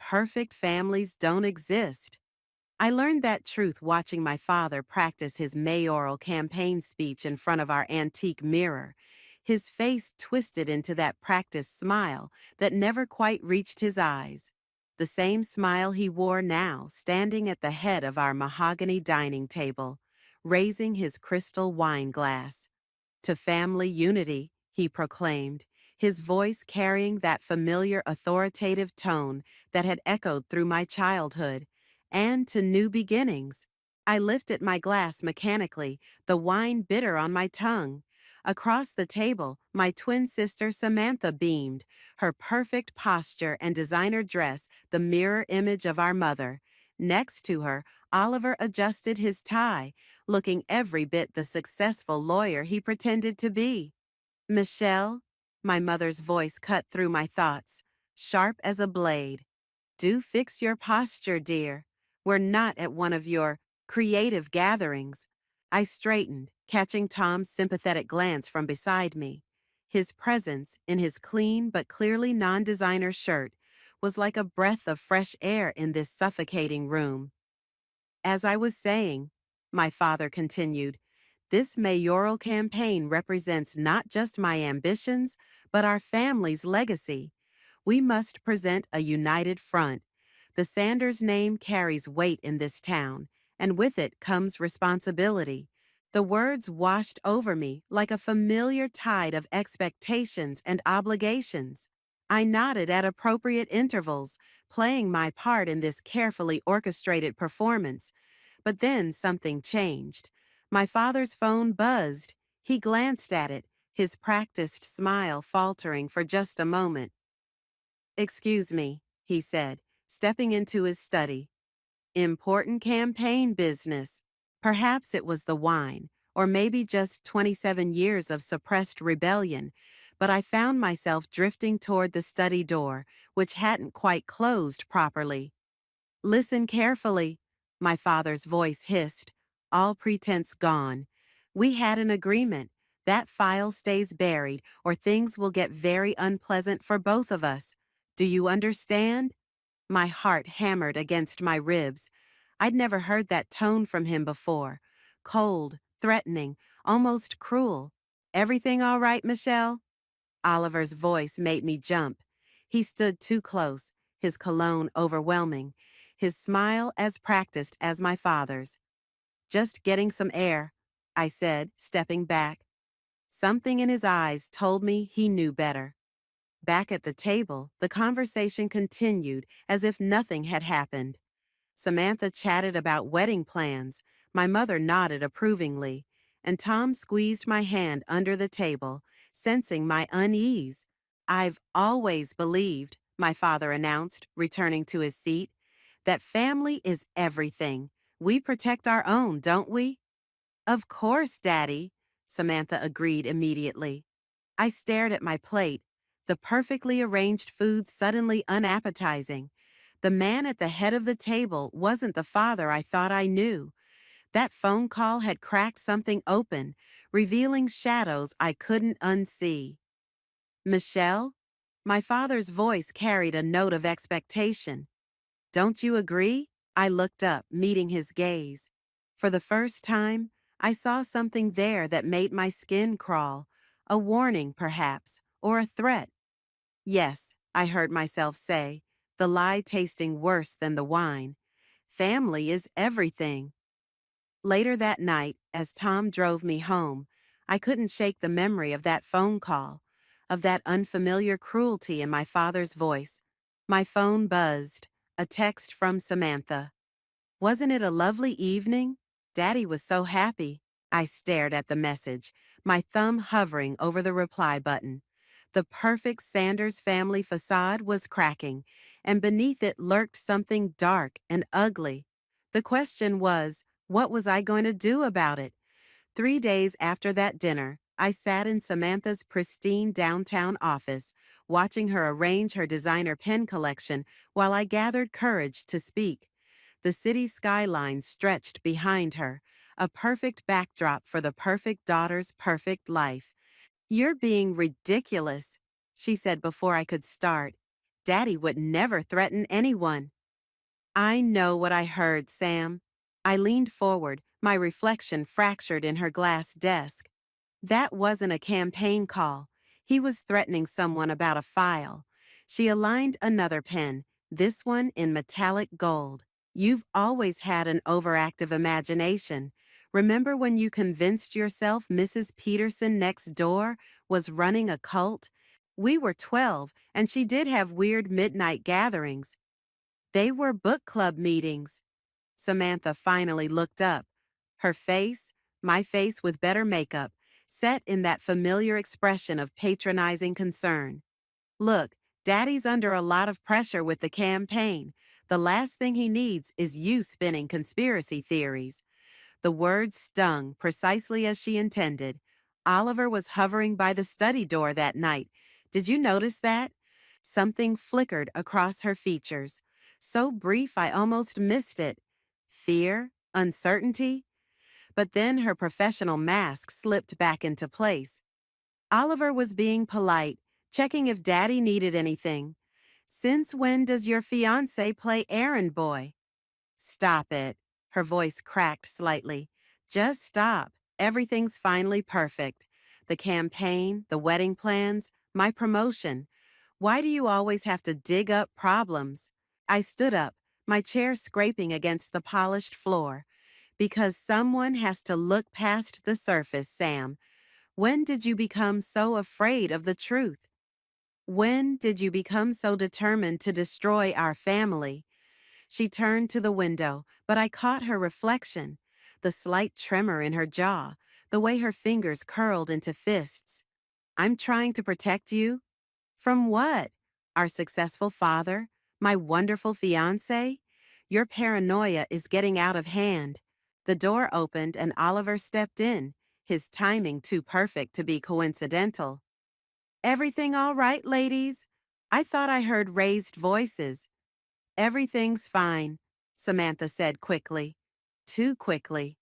perfect families don't exist. I learned that truth watching my father practice his mayoral campaign speech in front of our antique mirror, his face twisted into that practiced smile that never quite reached his eyes. The same smile he wore now, standing at the head of our mahogany dining table, raising his crystal wine glass. To family unity, he proclaimed, his voice carrying that familiar authoritative tone that had echoed through my childhood, and to new beginnings. I lifted my glass mechanically, the wine bitter on my tongue. Across the table, my twin sister Samantha beamed, her perfect posture and designer dress the mirror image of our mother. Next to her, Oliver adjusted his tie, looking every bit the successful lawyer he pretended to be. Michelle, my mother's voice cut through my thoughts, sharp as a blade. Do fix your posture, dear. We're not at one of your creative gatherings. I straightened, catching Tom's sympathetic glance from beside me. His presence, in his clean but clearly non-designer shirt, was like a breath of fresh air in this suffocating room. As I was saying, my father continued, this mayoral campaign represents not just my ambitions, but our family's legacy. We must present a united front. The Sanders name carries weight in this town, and with it comes responsibility. The words washed over me like a familiar tide of expectations and obligations. I nodded at appropriate intervals, playing my part in this carefully orchestrated performance. But then something changed. My father's phone buzzed. He glanced at it, his practiced smile faltering for just a moment. Excuse me, he said, stepping into his study. Important campaign business. Perhaps it was the wine, or maybe just 27 years of suppressed rebellion, but I found myself drifting toward the study door, which hadn't quite closed properly. Listen carefully, my father's voice hissed, all pretense gone. We had an agreement. That file stays buried, or things will get very unpleasant for both of us. Do you understand? My heart hammered against my ribs. I'd never heard that tone from him before. Cold, threatening, almost cruel. Everything all right, Michelle? Oliver's voice made me jump. He stood too close, his cologne overwhelming, his smile as practiced as my father's. Just getting some air, I said, stepping back. Something in his eyes told me he knew better. Back at the table, the conversation continued as if nothing had happened. Samantha chatted about wedding plans, my mother nodded approvingly, and Tom squeezed my hand under the table, sensing my unease. I've always believed, my father announced, returning to his seat, that family is everything. We protect our own, don't we? Of course, Daddy, Samantha agreed immediately. I stared at my plate, the perfectly arranged food suddenly unappetizing. The man at the head of the table wasn't the father I thought I knew. That phone call had cracked something open, revealing shadows I couldn't unsee. Michelle? My father's voice carried a note of expectation. Don't you agree? I looked up, meeting his gaze. For the first time, I saw something there that made my skin crawl. A warning, perhaps, or a threat. Yes, I heard myself say, the lie tasting worse than the wine. Family is everything. Later that night, as Tom drove me home, I couldn't shake the memory of that phone call, of that unfamiliar cruelty in my father's voice. My phone buzzed, a text from Samantha. Wasn't it a lovely evening? Daddy was so happy. I stared at the message, my thumb hovering over the reply button. The perfect Sanders family facade was cracking, and beneath it lurked something dark and ugly. The question was, what was I going to do about it? 3 days after that dinner, I sat in Samantha's pristine downtown office, watching her arrange her designer pen collection while I gathered courage to speak. The city skyline stretched behind her, a perfect backdrop for the perfect daughter's perfect life. You're being ridiculous, she said before I could start. Daddy would never threaten anyone. I know what I heard, Sam. I leaned forward, my reflection fractured in her glass desk. That wasn't a campaign call. He was threatening someone about a file. She aligned another pen, this one in metallic gold. You've always had an overactive imagination. Remember when you convinced yourself Mrs. Peterson next door was running a cult? We were 12, and she did have weird midnight gatherings. They were book club meetings. Samantha finally looked up. Her face, my face with better makeup, set in that familiar expression of patronizing concern. Look, Daddy's under a lot of pressure with the campaign. The last thing he needs is you spinning conspiracy theories. The words stung precisely as she intended. Oliver was hovering by the study door that night. Did you notice that? Something flickered across her features. So brief I almost missed it. Fear? Uncertainty? But then her professional mask slipped back into place. Oliver was being polite, checking if Daddy needed anything. Since when does your fiancé play errand boy? Stop it. Her voice cracked slightly. Just stop. Everything's finally perfect. The campaign, the wedding plans, my promotion. Why do you always have to dig up problems? I stood up, my chair scraping against the polished floor. Because someone has to look past the surface, Sam. When did you become so afraid of the truth? When did you become so determined to destroy our family? She turned to the window, but I caught her reflection, the slight tremor in her jaw, the way her fingers curled into fists. I'm trying to protect you? From what? Our successful father? My wonderful fiancé? Your paranoia is getting out of hand. The door opened and Oliver stepped in, his timing too perfect to be coincidental. Everything all right, ladies? I thought I heard raised voices. Everything's fine, Samantha said quickly. Too quickly.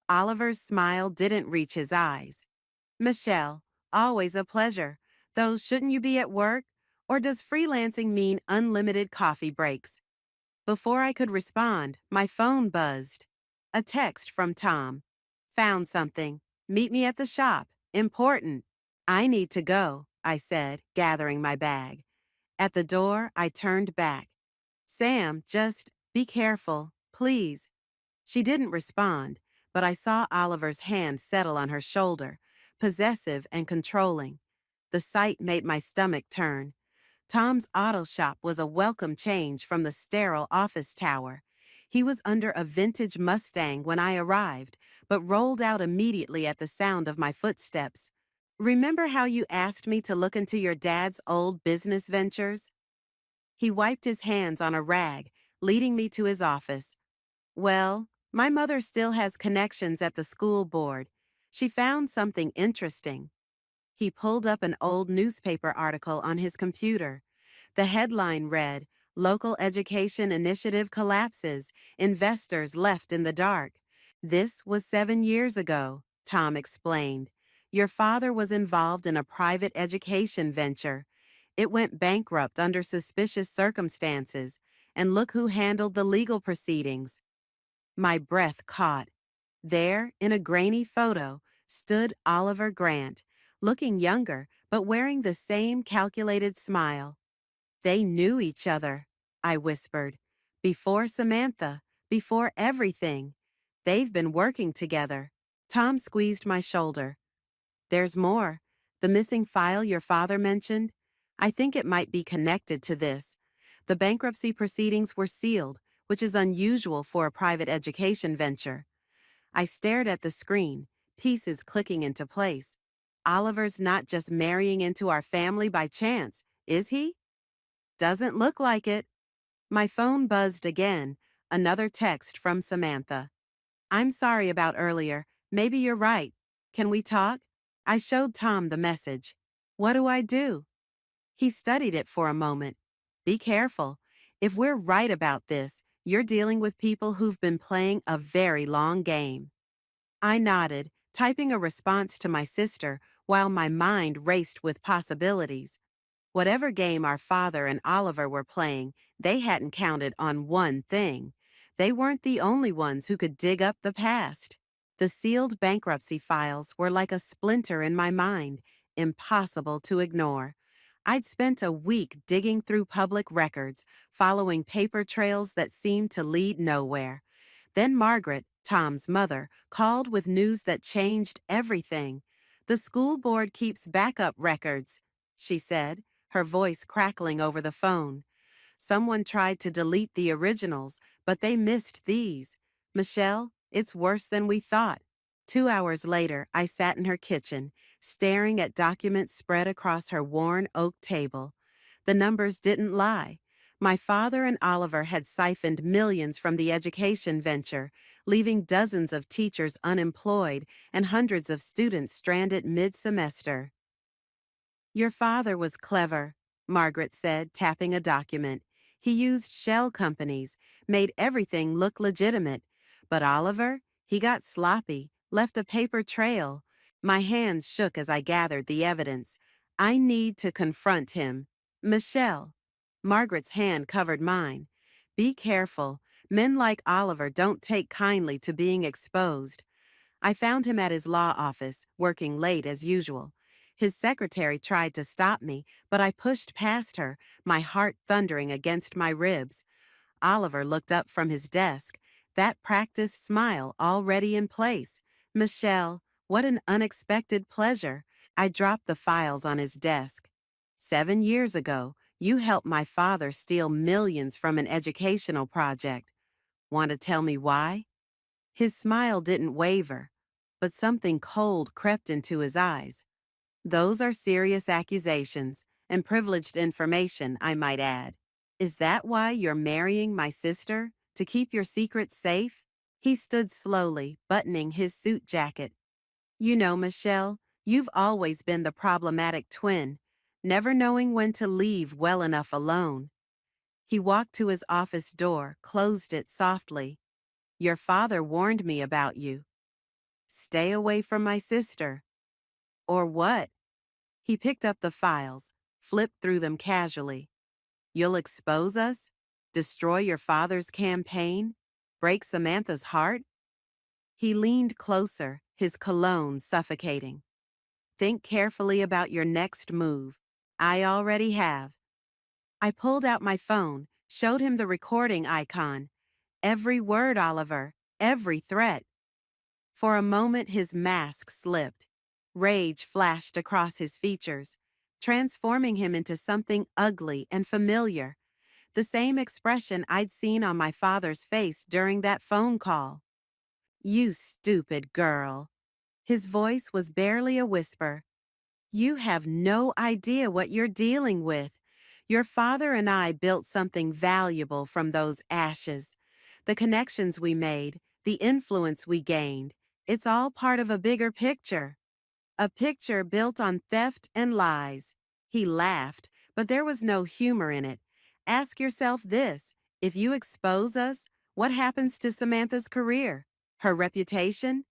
Oliver's smile didn't reach his eyes. Michelle, always a pleasure. Though shouldn't you be at work? Or does freelancing mean unlimited coffee breaks? Before I could respond, my phone buzzed. A text from Tom. Found something. Meet me at the shop. Important. I need to go, I said, gathering my bag. At the door, I turned back. Sam, just be careful, please. She didn't respond, but I saw Oliver's hand settle on her shoulder, possessive and controlling. The sight made my stomach turn. Tom's auto shop was a welcome change from the sterile office tower. He was under a vintage Mustang when I arrived, but rolled out immediately at the sound of my footsteps. Remember how you asked me to look into your dad's old business ventures? He wiped his hands on a rag, leading me to his office. Well, my mother still has connections at the school board. She found something interesting. He pulled up an old newspaper article on his computer. The headline read, Local Education Initiative Collapses, Investors Left in the Dark. This was 7 years ago, Tom explained. Your father was involved in a private education venture. It went bankrupt under suspicious circumstances, and look who handled the legal proceedings. My breath caught. There, in a grainy photo, stood Oliver Grant, looking younger but wearing the same calculated smile. They knew each other, I whispered. Before Samantha, before everything. They've been working together. Tom squeezed my shoulder. There's more. The missing file your father mentioned? I think it might be connected to this. The bankruptcy proceedings were sealed, which is unusual for a private education venture. I stared at the screen, pieces clicking into place. Oliver's not just marrying into our family by chance, is he? Doesn't look like it. My phone buzzed again, another text from Samantha. I'm sorry about earlier. Maybe you're right. Can we talk? I showed Tom the message. What do I do? He studied it for a moment. Be careful. If we're right about this, you're dealing with people who've been playing a very long game. I nodded, typing a response to my sister while my mind raced with possibilities. Whatever game our father and Oliver were playing, they hadn't counted on one thing. They weren't the only ones who could dig up the past. The sealed bankruptcy files were like a splinter in my mind, impossible to ignore. I'd spent a week digging through public records, following paper trails that seemed to lead nowhere. Then Margaret, Tom's mother, called with news that changed everything. The school board keeps backup records, she said, her voice crackling over the phone. Someone tried to delete the originals, but they missed these. Michelle, it's worse than we thought. 2 hours later, I sat in her kitchen, staring at documents spread across her worn oak table. The numbers didn't lie. My father and Oliver had siphoned millions from the education venture, leaving dozens of teachers unemployed and hundreds of students stranded mid-semester. Your father was clever, Margaret said, tapping a document. He used shell companies, made everything look legitimate. But Oliver, he got sloppy, left a paper trail. My hands shook as I gathered the evidence. I need to confront him. Michelle. Margaret's hand covered mine. Be careful. Men like Oliver don't take kindly to being exposed. I found him at his law office, working late as usual. His secretary tried to stop me, but I pushed past her, my heart thundering against my ribs. Oliver looked up from his desk, that practiced smile already in place. Michelle, what an unexpected pleasure. I dropped the files on his desk. 7 years ago, you helped my father steal millions from an educational project. Want to tell me why? His smile didn't waver, but something cold crept into his eyes. Those are serious accusations, and privileged information, I might add. Is that why you're marrying my sister? To keep your secrets safe? He stood slowly, buttoning his suit jacket. You know, Michelle, you've always been the problematic twin, never knowing when to leave well enough alone. He walked to his office door, closed it softly. Your father warned me about you. Stay away from my sister. Or what? He picked up the files, flipped through them casually. You'll expose us? Destroy your father's campaign? Break Samantha's heart? He leaned closer, his cologne suffocating. Think carefully about your next move. I already have. I pulled out my phone, showed him the recording icon. Every word, Oliver, every threat. For a moment his mask slipped. Rage flashed across his features, transforming him into something ugly and familiar, the same expression I'd seen on my father's face during that phone call. You stupid girl. His voice was barely a whisper. You have no idea what you're dealing with. Your father and I built something valuable from those ashes. The connections we made, the influence we gained, it's all part of a bigger picture. A picture built on theft and lies. He laughed, but there was no humor in it. Ask yourself this: if you expose us, what happens to Samantha's career? Her reputation?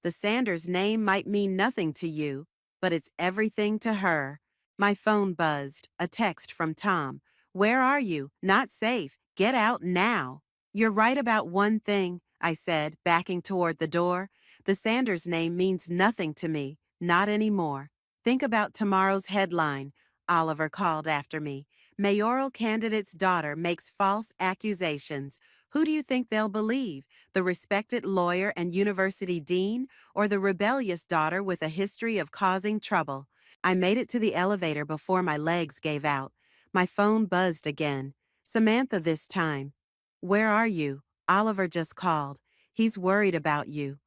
The Sanders name might mean nothing to you, but it's everything to her. My phone buzzed, a text from Tom. Where are you? Not safe. Get out now. You're right about one thing, I said, backing toward the door. The Sanders name means nothing to me, not anymore. Think about tomorrow's headline, Oliver called after me. Mayoral candidate's daughter makes false accusations. Who do you think they'll believe? The respected lawyer and university dean, or the rebellious daughter with a history of causing trouble? I made it to the elevator before my legs gave out. My phone buzzed again. Samantha this time. Where are you? Oliver just called. He's worried about you.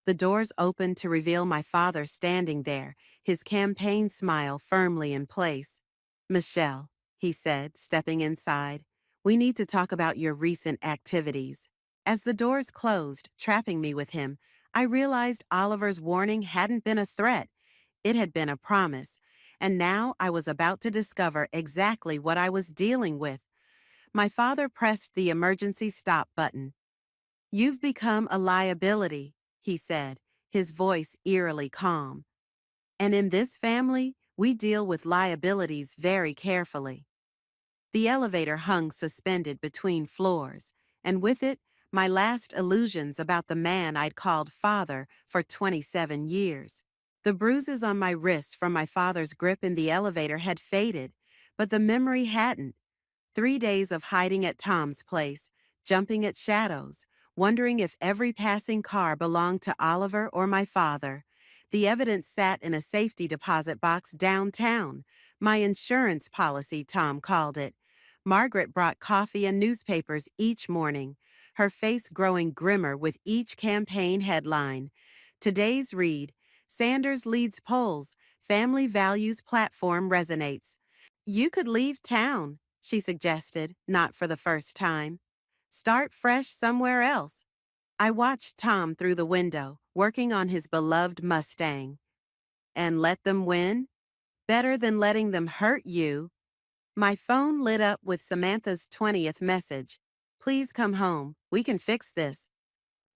The doors opened to reveal my father standing there, his campaign smile firmly in place. Michelle, he said, stepping inside, we need to talk about your recent activities. As the doors closed, trapping me with him, I realized Oliver's warning hadn't been a threat. It had been a promise, and now I was about to discover exactly what I was dealing with. My father pressed the emergency stop button. You've become a liability, he said, his voice eerily calm. And in this family, We deal with liabilities very carefully. The elevator hung suspended between floors, and with it, my last illusions about the man I'd called father for 27 years. The bruises on my wrists from my father's grip in the elevator had faded, but the memory hadn't. 3 days of hiding at Tom's place, jumping at shadows, wondering if every passing car belonged to Oliver or my father. The evidence sat in a safety deposit box downtown. My insurance policy, Tom called it. Margaret brought coffee and newspapers each morning, her face growing grimmer with each campaign headline. Today's read: Sanders leads polls, family values platform resonates. You could leave town, she suggested, not for the first time. Start fresh somewhere else. I watched Tom through the window, working on his beloved Mustang. And let them win? Better than letting them hurt you. My phone lit up with Samantha's 20th message. Please come home. We can fix this.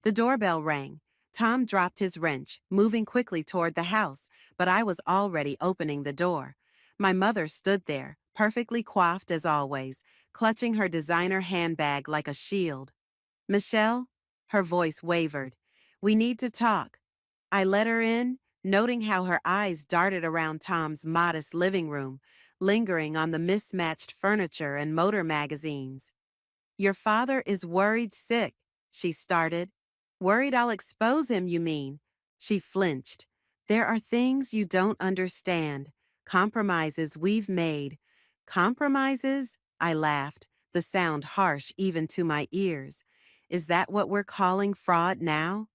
The doorbell rang. Tom dropped his wrench, moving quickly toward the house, but I was already opening the door. My mother stood there, perfectly coiffed as always, clutching her designer handbag like a shield. Michelle? Her voice wavered. We need to talk. I let her in, noting how her eyes darted around Tom's modest living room, lingering on the mismatched furniture and motor magazines. Your father is worried sick, she started. Worried I'll expose him, you mean? She flinched. There are things you don't understand. Compromises we've made. Compromises? I laughed, the sound harsh even to my ears. Is that what we're calling fraud now?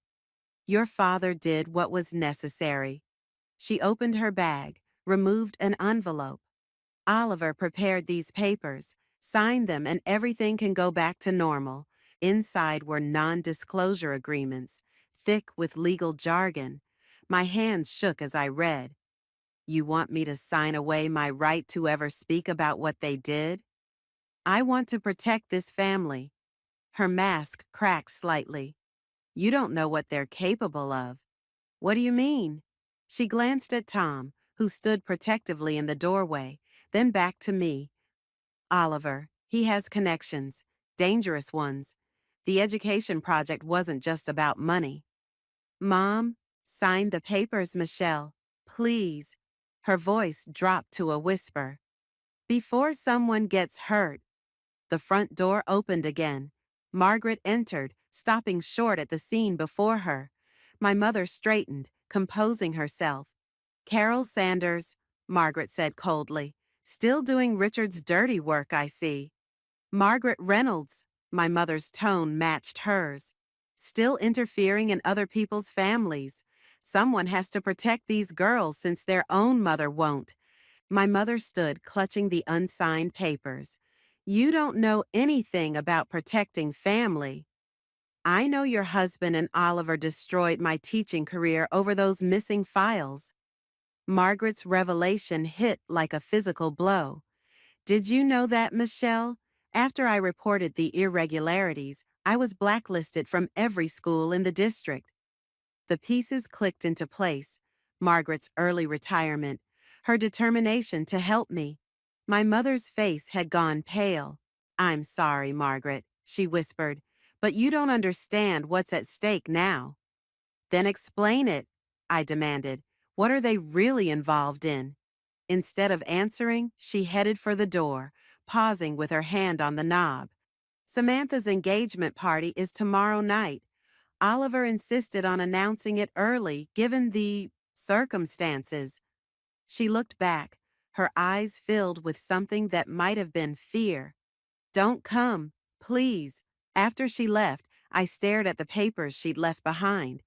Your father did what was necessary. She opened her bag, removed an envelope. Oliver prepared these papers, signed them, and everything can go back to normal. Inside were non-disclosure agreements, thick with legal jargon. My hands shook as I read. You want me to sign away my right to ever speak about what they did? I want to protect this family. Her mask cracked slightly. You don't know what they're capable of. What do you mean? She glanced at Tom, who stood protectively in the doorway, then back to me. Oliver, he has connections, dangerous ones. The education project wasn't just about money. Mom, sign the papers, Michelle. Please. Her voice dropped to a whisper. Before someone gets hurt. The front door opened again. Margaret entered, stopping short at the scene before her. My mother straightened, composing herself. Carol Sanders, Margaret said coldly. Still doing Richard's dirty work, I see. Margaret Reynolds, my mother's tone matched hers. Still interfering in other people's families. Someone has to protect these girls since their own mother won't. My mother stood clutching the unsigned papers. You don't know anything about protecting family. I know your husband and Oliver destroyed my teaching career over those missing files. Margaret's revelation hit like a physical blow. Did you know that, Michelle? After I reported the irregularities, I was blacklisted from every school in the district. The pieces clicked into place. Margaret's early retirement, her determination to help me. My mother's face had gone pale. I'm sorry, Margaret, she whispered, but you don't understand what's at stake now. Then explain it, I demanded. What are they really involved in? Instead of answering, she headed for the door, pausing with her hand on the knob. Samantha's engagement party is tomorrow night. Oliver insisted on announcing it early, given the circumstances. She looked back, her eyes filled with something that might have been fear. Don't come, please. After she left, I stared at the papers she'd left behind.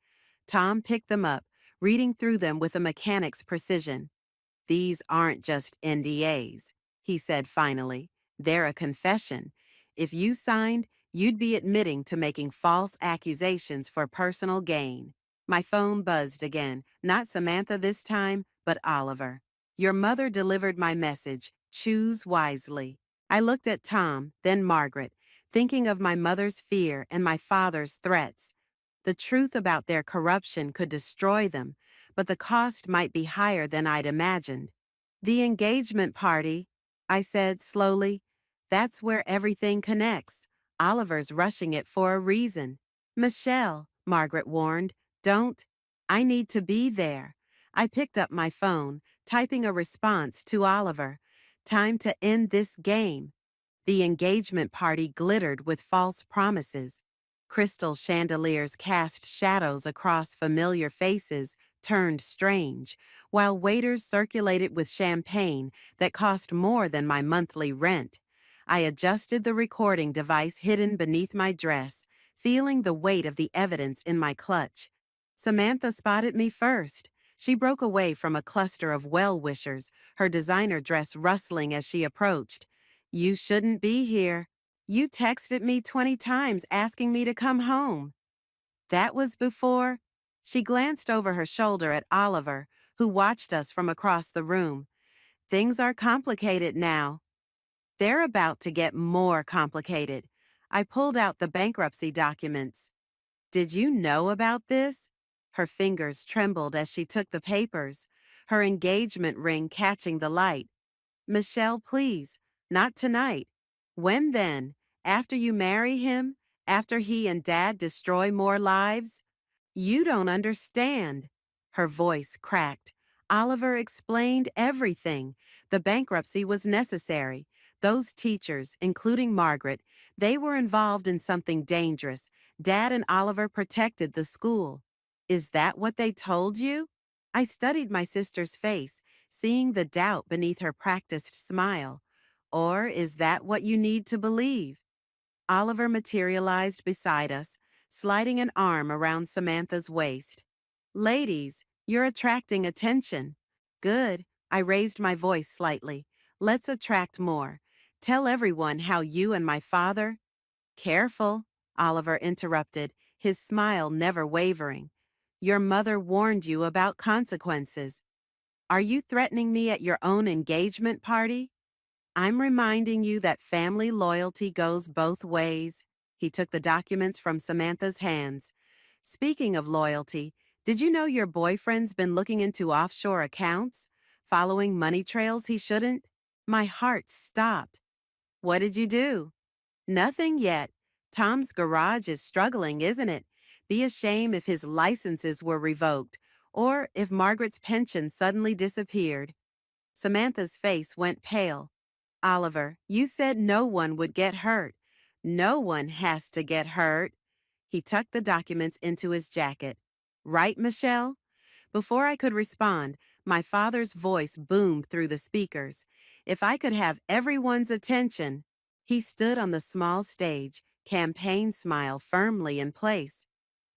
Tom picked them up, reading through them with a mechanic's precision. These aren't just NDAs, he said finally. They're a confession. If you signed, you'd be admitting to making false accusations for personal gain. My phone buzzed again, not Samantha this time, but Oliver. Your mother delivered my message. Choose wisely. I looked at Tom, then Margaret, thinking of my mother's fear and my father's threats. The truth about their corruption could destroy them, but the cost might be higher than I'd imagined. The engagement party, I said slowly. That's where everything connects. Oliver's rushing it for a reason. Michelle, Margaret warned, don't. I need to be there. I picked up my phone, typing a response to Oliver. Time to end this game. The engagement party glittered with false promises. Crystal chandeliers cast shadows across familiar faces, turned strange, while waiters circulated with champagne that cost more than my monthly rent. I adjusted the recording device hidden beneath my dress, feeling the weight of the evidence in my clutch. Samantha spotted me first. She broke away from a cluster of well-wishers, her designer dress rustling as she approached. You shouldn't be here. You texted me 20 times asking me to come home. That was before. She glanced over her shoulder at Oliver, who watched us from across the room. Things are complicated now. They're about to get more complicated. I pulled out the bankruptcy documents. Did you know about this? Her fingers trembled as she took the papers, her engagement ring catching the light. Michelle, please, not tonight. When then? After you marry him? After he and Dad destroy more lives? You don't understand. Her voice cracked. Oliver explained everything. The bankruptcy was necessary. Those teachers, including Margaret, they were involved in something dangerous. Dad and Oliver protected the school. Is that what they told you? I studied my sister's face, seeing the doubt beneath her practiced smile. Or is that what you need to believe? Oliver materialized beside us, sliding an arm around Samantha's waist. Ladies, you're attracting attention. Good. I raised my voice slightly. Let's attract more. Tell everyone how you and my father. Careful, Oliver interrupted, his smile never wavering. Your mother warned you about consequences. Are you threatening me at your own engagement party? I'm reminding you that family loyalty goes both ways. He took the documents from Samantha's hands. Speaking of loyalty, did you know your boyfriend's been looking into offshore accounts, following money trails he shouldn't? My heart stopped. What did you do? Nothing yet. Tom's garage is struggling, isn't it? Be a shame if his licenses were revoked, or if Margaret's pension suddenly disappeared. Samantha's face went pale. Oliver, you said no one would get hurt. No one has to get hurt. He tucked the documents into his jacket. Right, Michelle? Before I could respond, my father's voice boomed through the speakers. If I could have everyone's attention. He stood on the small stage, campaign smile firmly in place.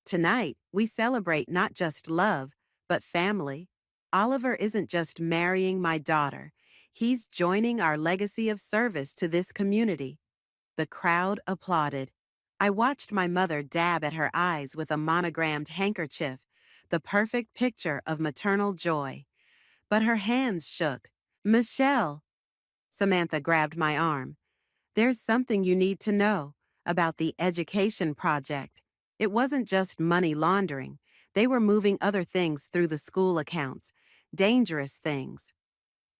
Tonight, we celebrate not just love, but family. Oliver isn't just marrying my daughter. He's joining our legacy of service to this community. The crowd applauded. I watched my mother dab at her eyes with a monogrammed handkerchief, the perfect picture of maternal joy. But her hands shook. Michelle! Samantha grabbed my arm. There's something you need to know about the education project. It wasn't just money laundering. They were moving other things through the school accounts. Dangerous things.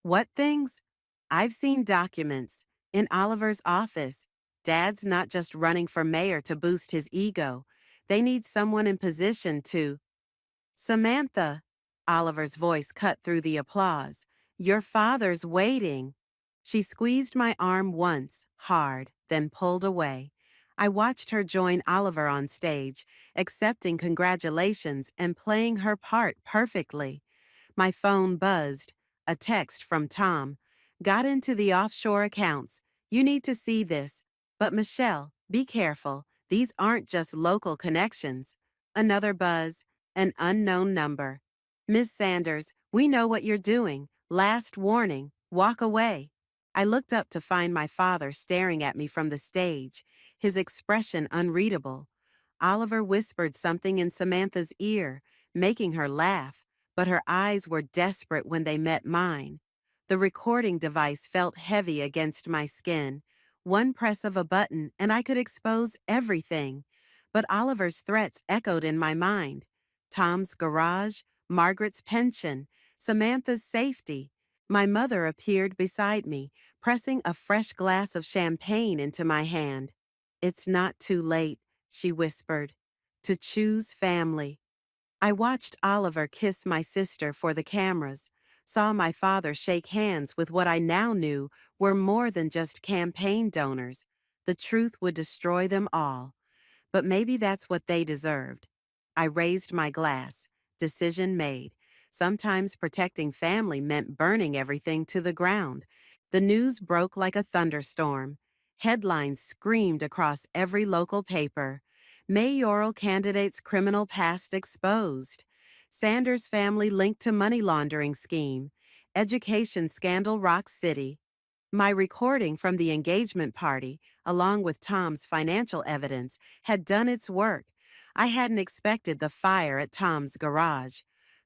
What things? I've seen documents. In Oliver's office. Dad's not just running for mayor to boost his ego. They need someone in position to. Samantha, Oliver's voice cut through the applause. Your father's waiting. She squeezed my arm once, hard, then pulled away. I watched her join Oliver on stage, accepting congratulations and playing her part perfectly. My phone buzzed. A text from Tom. Got into the offshore accounts. You need to see this. But Michelle, be careful. These aren't just local connections. Another buzz. An unknown number. Miss Sanders, we know what you're doing. Last warning. Walk away. I looked up to find my father staring at me from the stage, his expression unreadable. Oliver whispered something in Samantha's ear, making her laugh, but her eyes were desperate when they met mine. The recording device felt heavy against my skin. One press of a button and I could expose everything. But Oliver's threats echoed in my mind. Tom's garage, Margaret's pension, Samantha's safety. My mother appeared beside me, pressing a fresh glass of champagne into my hand. It's not too late, she whispered, to choose family. I watched Oliver kiss my sister for the cameras, saw my father shake hands with what I now knew were more than just campaign donors. The truth would destroy them all. But maybe that's what they deserved. I raised my glass. Decision made. Sometimes protecting family meant burning everything to the ground. The news broke like a thunderstorm. Headlines screamed across every local paper. Mayoral candidate's criminal past exposed. Sanders family linked to money laundering scheme. Education scandal rocks city. My recording from the engagement party, along with Tom's financial evidence, had done its work. I hadn't expected the fire at Tom's garage.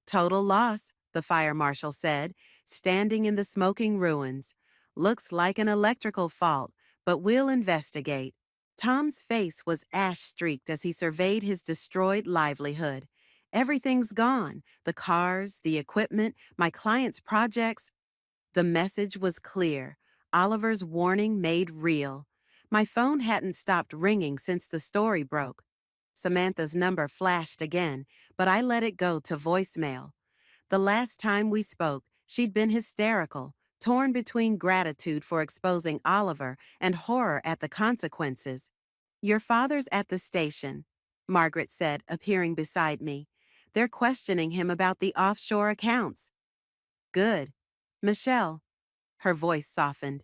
Total loss, the fire marshal said, standing in the smoking ruins. Looks like an electrical fault, but we'll investigate. Tom's face was ash-streaked as he surveyed his destroyed livelihood. Everything's gone. The cars, the equipment, my client's projects. The message was clear. Oliver's warning made real. My phone hadn't stopped ringing since the story broke. Samantha's number flashed again, but I let it go to voicemail. The last time we spoke, she'd been hysterical, torn between gratitude for exposing Oliver and horror at the consequences. Your father's at the station, Margaret said, appearing beside me. They're questioning him about the offshore accounts. Good. Michelle. Her voice softened.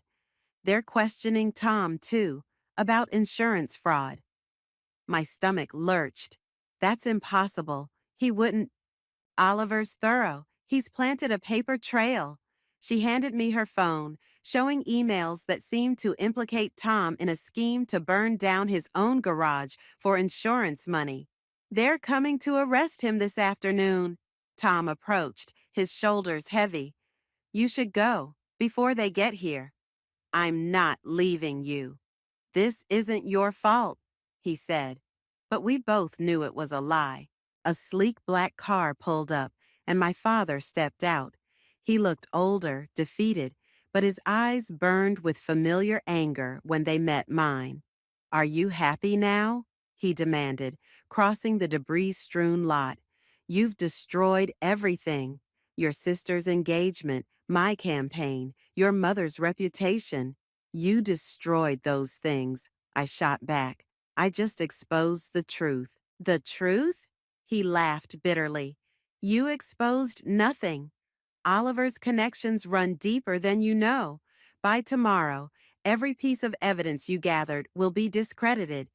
They're questioning Tom, too, about insurance fraud. My stomach lurched. That's impossible. He wouldn't. Oliver's thorough. He's planted a paper trail. She handed me her phone, showing emails that seemed to implicate Tom in a scheme to burn down his own garage for insurance money. They're coming to arrest him this afternoon. Tom approached, his shoulders heavy. You should go, before they get here. I'm not leaving you. This isn't your fault, he said. But we both knew it was a lie. A sleek black car pulled up, and my father stepped out. He looked older, defeated, but his eyes burned with familiar anger when they met mine. Are you happy now? He demanded, crossing the debris-strewn lot. You've destroyed everything. Your sister's engagement, my campaign, your mother's reputation. You destroyed those things, I shot back. I just exposed the truth. The truth? He laughed bitterly. You exposed nothing. Oliver's connections run deeper than you know. By tomorrow, every piece of evidence you gathered will be discredited.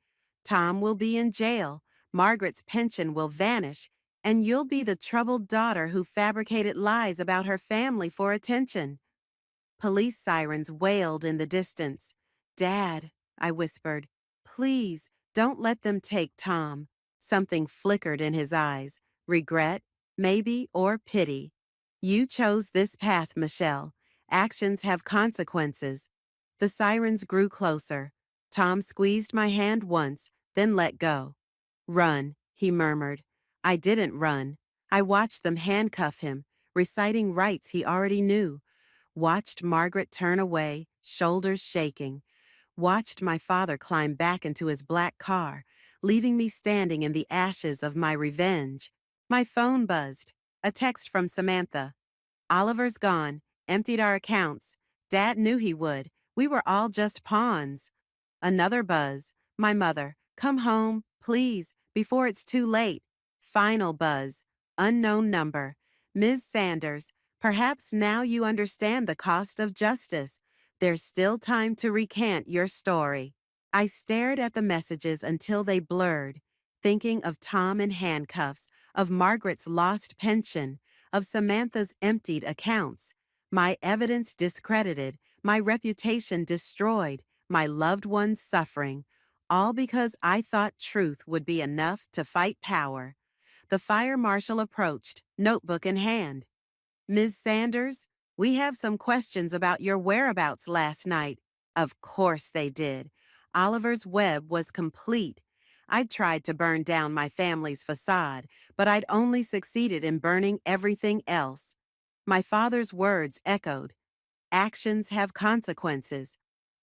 Tom will be in jail, Margaret's pension will vanish, and you'll be the troubled daughter who fabricated lies about her family for attention. Police sirens wailed in the distance. Dad, I whispered, please, don't let them take Tom. Something flickered in his eyes. Regret, maybe, or pity. You chose this path, Michelle. Actions have consequences. The sirens grew closer. Tom squeezed my hand once, then let go. Run, he murmured. I didn't run. I watched them handcuff him, reciting rites he already knew. Watched Margaret turn away, shoulders shaking. Watched my father climb back into his black car, leaving me standing in the ashes of my revenge. My phone buzzed. A text from Samantha. Oliver's gone, emptied our accounts. Dad knew he would. We were all just pawns. Another buzz. My mother. Come home, please, before it's too late. Final buzz. Unknown number. Ms. Sanders, perhaps now you understand the cost of justice. There's still time to recant your story. I stared at the messages until they blurred, thinking of Tom in handcuffs, of Margaret's lost pension, of Samantha's emptied accounts. My evidence discredited, my reputation destroyed, my loved ones suffering, all because I thought truth would be enough to fight power. The fire marshal approached, notebook in hand. Ms. Sanders, we have some questions about your whereabouts last night. Of course they did. Oliver's web was complete. I'd tried to burn down my family's facade, but I'd only succeeded in burning everything else. My father's words echoed. Actions have consequences.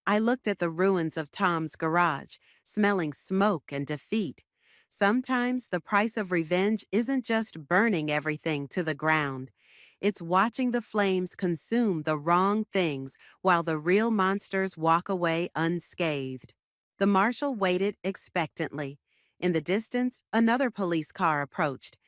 I looked at the ruins of Tom's garage, smelling smoke and defeat. Sometimes the price of revenge isn't just burning everything to the ground. It's watching the flames consume the wrong things while the real monsters walk away unscathed. The marshal waited expectantly. In the distance, another police car approached.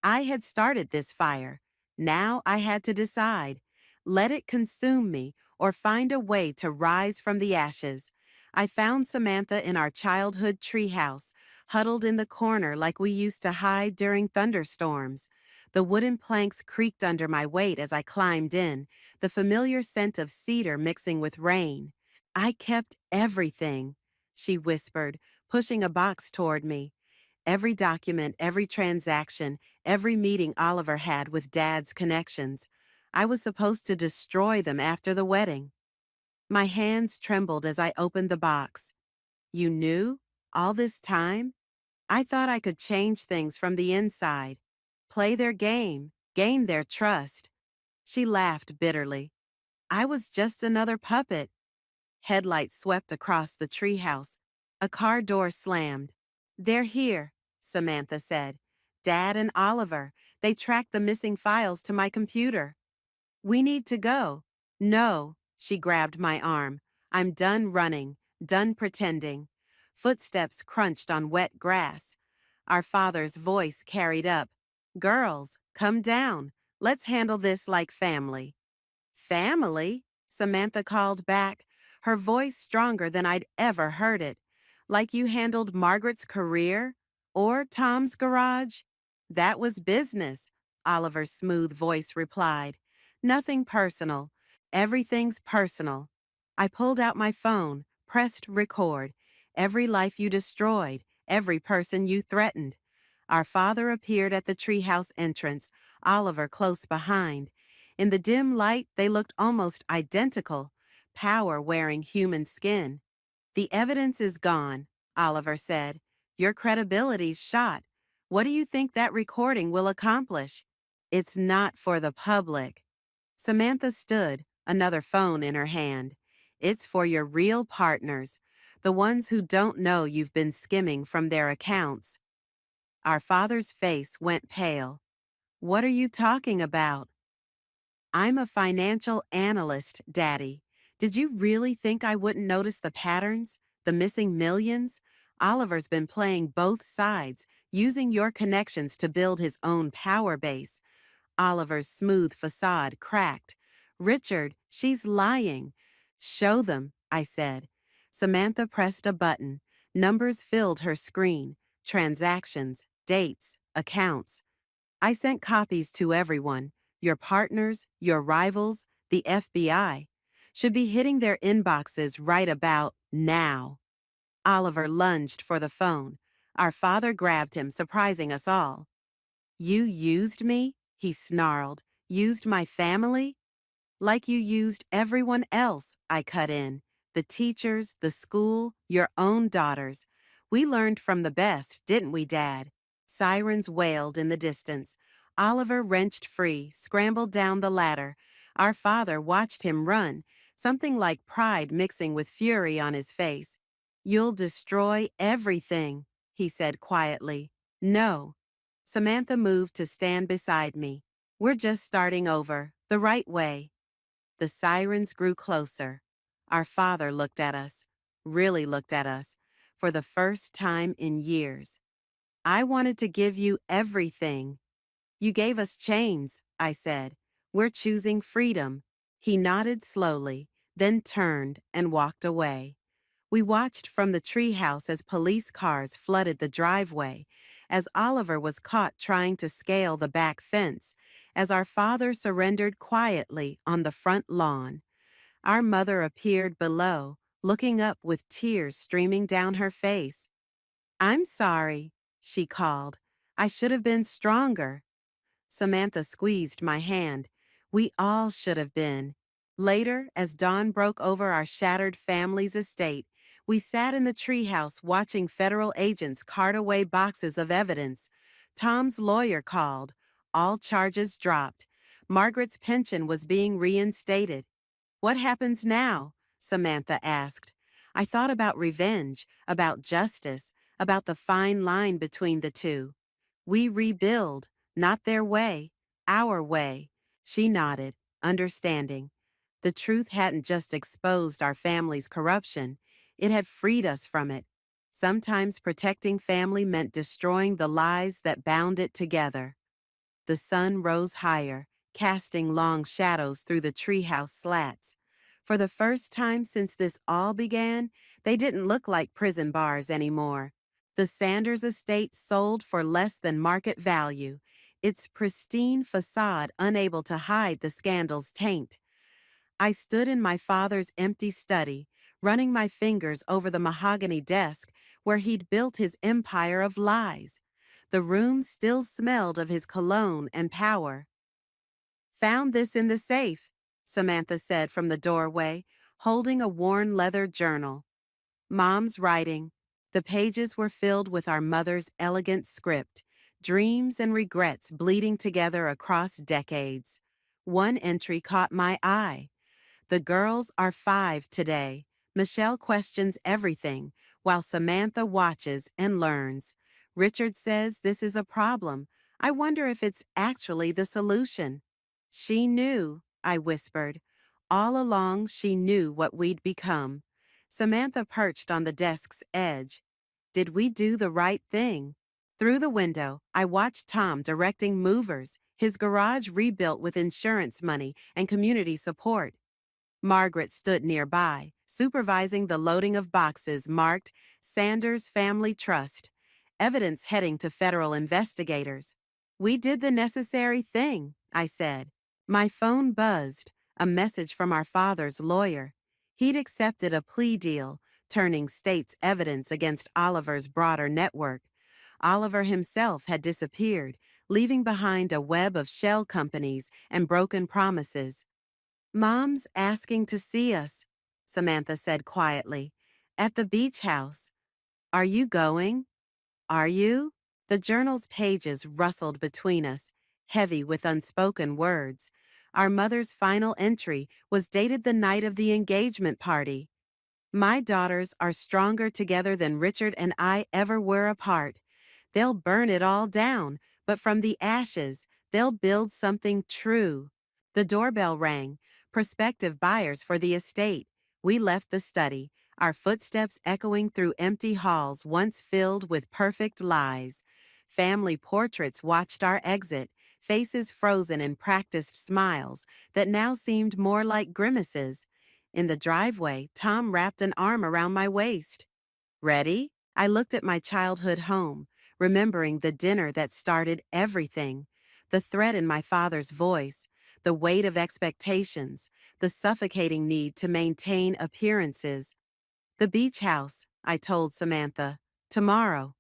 I had started this fire. Now I had to decide. Let it consume me or find a way to rise from the ashes. I found Samantha in our childhood treehouse, huddled in the corner like we used to hide during thunderstorms. The wooden planks creaked under my weight as I climbed in, the familiar scent of cedar mixing with rain. I kept everything, she whispered, pushing a box toward me. Every document, every transaction, every meeting Oliver had with Dad's connections. I was supposed to destroy them after the wedding. My hands trembled as I opened the box. You knew? All this time? I thought I could change things from the inside. Play their game, gain their trust. She laughed bitterly. I was just another puppet. Headlights swept across the treehouse. A car door slammed. They're here, Samantha said. Dad and Oliver. They tracked the missing files to my computer. We need to go. No, she grabbed my arm. I'm done running, done pretending. Footsteps crunched on wet grass. Our father's voice carried up. Girls, come down. Let's handle this like family. Family? Samantha called back, her voice stronger than I'd ever heard it. Like you handled Margaret's career? Or Tom's garage? That was business, Oliver's smooth voice replied. Nothing personal. Everything's personal. I pulled out my phone, pressed record. Every life you destroyed, every person you threatened. Our father appeared at the treehouse entrance, Oliver close behind. In the dim light, they looked almost identical, power wearing human skin. The evidence is gone, Oliver said. Your credibility's shot. What do you think that recording will accomplish? It's not for the public. Samantha stood, another phone in her hand. It's for your real partners, the ones who don't know you've been skimming from their accounts. Our father's face went pale. What are you talking about? I'm a financial analyst, Daddy. Did you really think I wouldn't notice the patterns, the missing millions? Oliver's been playing both sides, using your connections to build his own power base. Oliver's smooth facade cracked. Richard, she's lying. Show them, I said. Samantha pressed a button. Numbers filled her screen. Transactions, dates, accounts. I sent copies to everyone. Your partners, your rivals, the FBI. Should be hitting their inboxes right about now. Oliver lunged for the phone. Our father grabbed him, surprising us all. You used me? He snarled. Used my family? Like you used everyone else, I cut in. The teachers, the school, your own daughters. We learned from the best, didn't we, Dad? Sirens wailed in the distance. Oliver wrenched free, scrambled down the ladder. Our father watched him run, something like pride mixing with fury on his face. You'll destroy everything, he said quietly. No. Samantha moved to stand beside me. We're just starting over, the right way. The sirens grew closer. Our father looked at us, really looked at us, for the first time in years. I wanted to give you everything. You gave us chains, I said. We're choosing freedom. He nodded slowly, then turned and walked away. We watched from the treehouse as police cars flooded the driveway, as Oliver was caught trying to scale the back fence, as our father surrendered quietly on the front lawn. Our mother appeared below, looking up with tears streaming down her face. I'm sorry, she called. I should have been stronger. Samantha squeezed my hand. We all should have been. Later, as dawn broke over our shattered family's estate, we sat in the treehouse watching federal agents cart away boxes of evidence. Tom's lawyer called. All charges dropped. Margaret's pension was being reinstated. What happens now? Samantha asked. I thought about revenge, about justice, about the fine line between the two. We rebuild, not their way, our way. She nodded, understanding. The truth hadn't just exposed our family's corruption, it had freed us from it. Sometimes protecting family meant destroying the lies that bound it together. The sun rose higher, casting long shadows through the treehouse slats. For the first time since this all began, they didn't look like prison bars anymore. The Sanders estate sold for less than market value, its pristine facade unable to hide the scandal's taint. I stood in my father's empty study, running my fingers over the mahogany desk where he'd built his empire of lies. The room still smelled of his cologne and power. Found this in the safe, Samantha said from the doorway, holding a worn leather journal. Mom's writing. The pages were filled with our mother's elegant script, dreams and regrets bleeding together across decades. One entry caught my eye. The girls are 5 today. Michelle questions everything, while Samantha watches and learns. Richard says this is a problem. I wonder if it's actually the solution. She knew, I whispered. All along, she knew what we'd become. Samantha perched on the desk's edge. Did we do the right thing? Through the window, I watched Tom directing movers, his garage rebuilt with insurance money and community support. Margaret stood nearby, supervising the loading of boxes marked Sanders Family Trust, evidence heading to federal investigators. We did the necessary thing, I said. My phone buzzed, a message from our father's lawyer. He'd accepted a plea deal, turning state's evidence against Oliver's broader network. Oliver himself had disappeared, leaving behind a web of shell companies and broken promises. Mom's asking to see us, Samantha said quietly. At the beach house. Are you going? Are you? The journal's pages rustled between us, heavy with unspoken words. Our mother's final entry was dated the night of the engagement party. My daughters are stronger together than Richard and I ever were apart. They'll burn it all down, but from the ashes, they'll build something true. The doorbell rang. Prospective buyers for the estate. We left the study, our footsteps echoing through empty halls once filled with perfect lies. Family portraits watched our exit, faces frozen in practiced smiles that now seemed more like grimaces. In the driveway, Tom wrapped an arm around my waist. Ready? I looked at my childhood home, remembering the dinner that started everything. The threat in my father's voice, the weight of expectations, the suffocating need to maintain appearances. The beach house, I told Samantha. Tomorrow.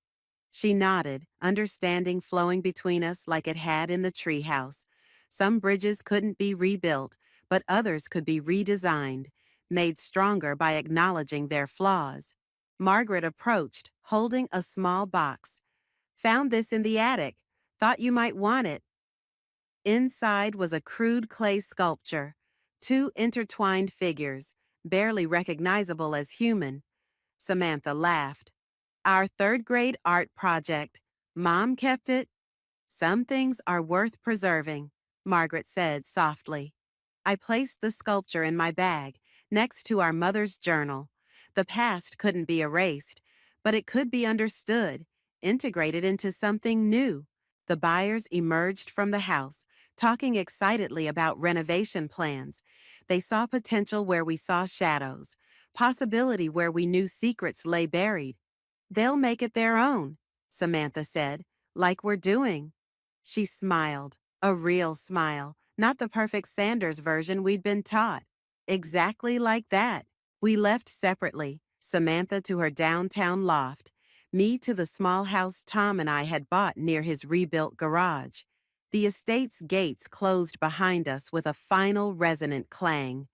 She nodded, understanding flowing between us like it had in the treehouse. Some bridges couldn't be rebuilt, but others could be redesigned, made stronger by acknowledging their flaws. Margaret approached, holding a small box. Found this in the attic. Thought you might want it. Inside was a crude clay sculpture, 2 intertwined figures, barely recognizable as human. Samantha laughed. Our 3rd-grade art project. Mom kept it. Some things are worth preserving, Margaret said softly. I placed the sculpture in my bag, next to our mother's journal. The past couldn't be erased, but it could be understood, integrated into something new. The buyers emerged from the house, talking excitedly about renovation plans. They saw potential where we saw shadows, possibility where we knew secrets lay buried. They'll make it their own, Samantha said, like we're doing. She smiled, a real smile, not the perfect Sanders version we'd been taught. Exactly like that. We left separately, Samantha to her downtown loft, me to the small house Tom and I had bought near his rebuilt garage. The estate's gates closed behind us with a final resonant clang.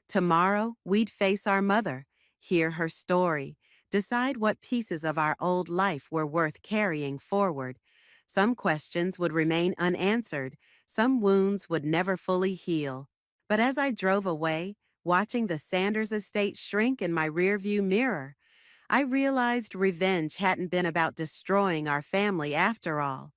Tomorrow, we'd face our mother, hear her story, decide what pieces of our old life were worth carrying forward. Some questions would remain unanswered, Some wounds would never fully heal. But as I drove away, watching the Sanders estate shrink in my rearview mirror, I realized revenge hadn't been about destroying our family after all.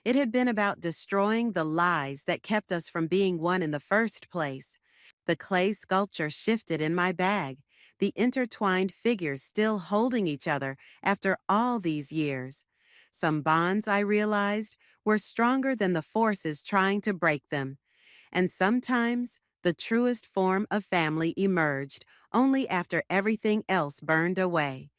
It had been about destroying the lies that kept us from being one in the first place. The clay sculpture shifted in my bag, the intertwined figures still holding each other after all these years. Some bonds, I realized, were stronger than the forces trying to break them. And sometimes, the truest form of family emerged only after everything else burned away.